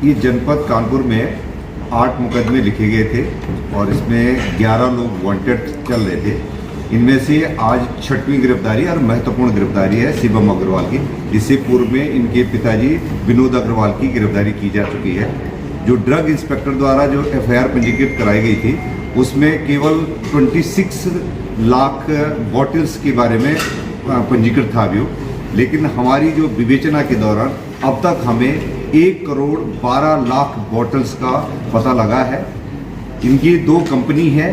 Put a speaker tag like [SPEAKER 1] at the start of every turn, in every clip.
[SPEAKER 1] ये जनपद कानपुर में 8 मुकदमे लिखे गए थे और इसमें 11 लोग वांटेड चल रहे थे। इनमें से आज 6वीं गिरफ्तारी और महत्वपूर्ण गिरफ्तारी है शिवम अग्रवाल की। इससे पूर्व में इनके पिताजी विनोद अग्रवाल की गिरफ्तारी की जा चुकी है। जो ड्रग इंस्पेक्टर द्वारा जो एफआईआर पंजीकृत कराई गई थी उसमें केवल 26 लाख बॉटल्स के बारे में पंजीकृत था अभियोग, लेकिन हमारी जो विवेचना के दौरान अब तक हमें 1 करोड़ 12 लाख बॉटल्स का पता लगा है। इनकी 2 कंपनी है।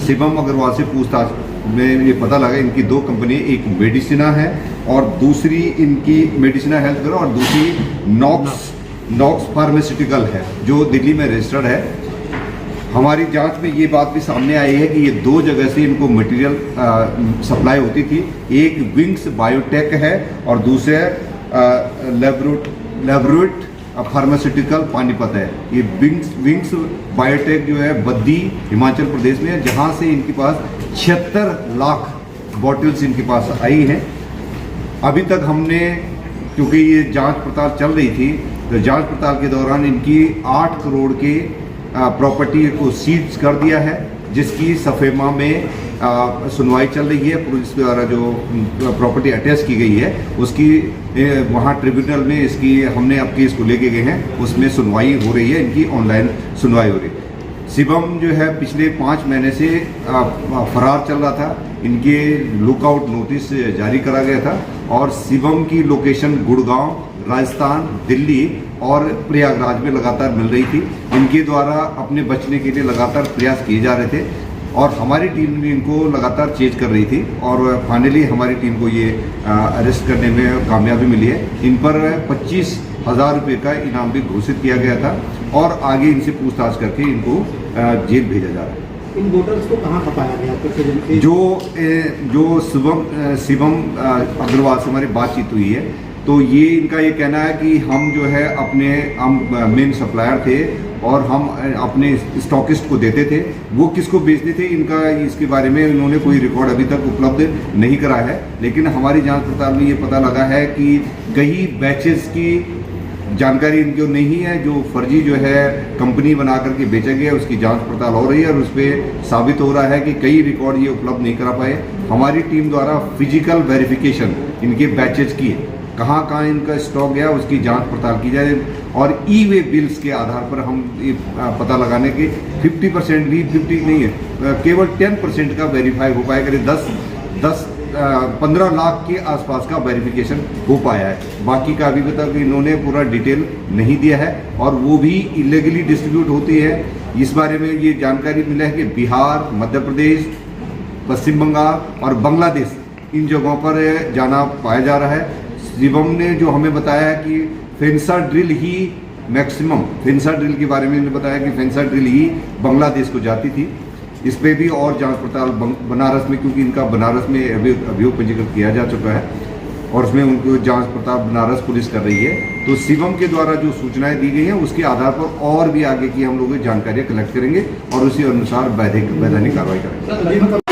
[SPEAKER 1] शिवम अग्रवाल से पूछताछ में ये पता लगा इनकी 2 कंपनी, एक मेडिसिना है और दूसरी इनकी मेडिसिना हेल्थ केयर और दूसरी नॉक्स फार्मास्यूटिकल है जो दिल्ली में रजिस्टर्ड है। हमारी जांच में ये बात भी सामने आई है कि ये 2 जगह से इनको मटेरियल सप्लाई होती थी। एक विंग्स बायोटेक है और दूसरे लेबोरेट फार्मास्यूटिकल पानीपत है। ये विंग्स बायोटेक जो है बद्दी हिमाचल प्रदेश में है, जहाँ से इनके पास 76 लाख बॉटल्स इनके पास आई हैं। अभी तक हमने, क्योंकि ये जांच पड़ताल चल रही थी, तो जांच पड़ताल के दौरान इनकी 8 करोड़ के प्रॉपर्टी को सीज कर दिया है, जिसकी सफेमा में सुनवाई चल रही है। पुलिस द्वारा जो प्रॉपर्टी अटैच की गई है उसकी वहाँ ट्रिब्यूनल में इसकी हमने अब केस को लेके गए हैं, उसमें सुनवाई हो रही है, इनकी ऑनलाइन सुनवाई हो रही है। शिवम जो है पिछले 5 महीने से फरार चल रहा था। इनके लुकआउट नोटिस जारी करा गया था और शिवम की लोकेशन गुड़गांव, राजस्थान, दिल्ली और प्रयागराज में लगातार मिल रही थी। इनके द्वारा अपने बचने के लिए लगातार प्रयास किए जा रहे थे और हमारी टीम भी इनको लगातार चेज कर रही थी और फाइनली हमारी टीम को ये अरेस्ट करने में कामयाबी मिली है। इन पर 25,000 रुपये का इनाम भी घोषित किया गया था और आगे इनसे पूछताछ करके इनको जेल भेजा जा रहा है।
[SPEAKER 2] इन वोटर्स को कहाँ खपाया गया?
[SPEAKER 1] जो शिवम अग्रवाल से हमारी बातचीत हुई है तो ये इनका ये कहना है कि हम जो है हम मेन सप्लायर थे और हम अपने स्टॉकिस्ट को देते थे, वो किसको बेचते थे इनका इसके बारे में इन्होंने कोई रिकॉर्ड अभी तक उपलब्ध नहीं करा है। लेकिन हमारी जांच पड़ताल में ये पता लगा है कि कई बैचेस की जानकारी इनको नहीं है, जो फर्जी जो है कंपनी बना करके बेचा गया उसकी जांच पड़ताल हो रही है और उस पर साबित हो रहा है कि कई रिकॉर्ड ये उपलब्ध नहीं करा पाए। हमारी टीम द्वारा फिजिकल वेरिफिकेशन इनके बैचेज की कहाँ कहाँ इनका स्टॉक गया उसकी जांच पड़ताल की जाए और ई वे बिल्स के आधार पर हम ये पता लगाने के 50% भी 50 नहीं है, केवल 10% का वेरीफाई हो पाएगा। 15 लाख के आसपास का वेरिफिकेशन हो पाया है। बाकी का अभी तक इन्होंने पूरा डिटेल नहीं दिया है और वो भी इलीगली डिस्ट्रीब्यूट होती है। इस बारे में ये जानकारी मिला है कि बिहार, मध्य प्रदेश, पश्चिम बंगाल और बांग्लादेश इन जगहों पर जाना पाया जा रहा है। शिवम ने जो हमें बताया कि फेंसा ड्रिल ही मैक्सिमम, फेंसा ड्रिल के बारे में बताया कि फेंसा ड्रिल ही बांग्लादेश को जाती थी। इस पे भी और जांच पड़ताल बनारस में, क्योंकि इनका बनारस में अभियोग पंजीकृत किया जा चुका है और उसमें उनको जांच पड़ताल बनारस पुलिस कर रही है। तो शिवम के द्वारा जो सूचनाएं दी गई हैं उसके आधार पर और भी आगे की हम लोग जानकारियाँ कलेक्ट करेंगे और उसी अनुसार वैधानिक कार्रवाई करेंगे।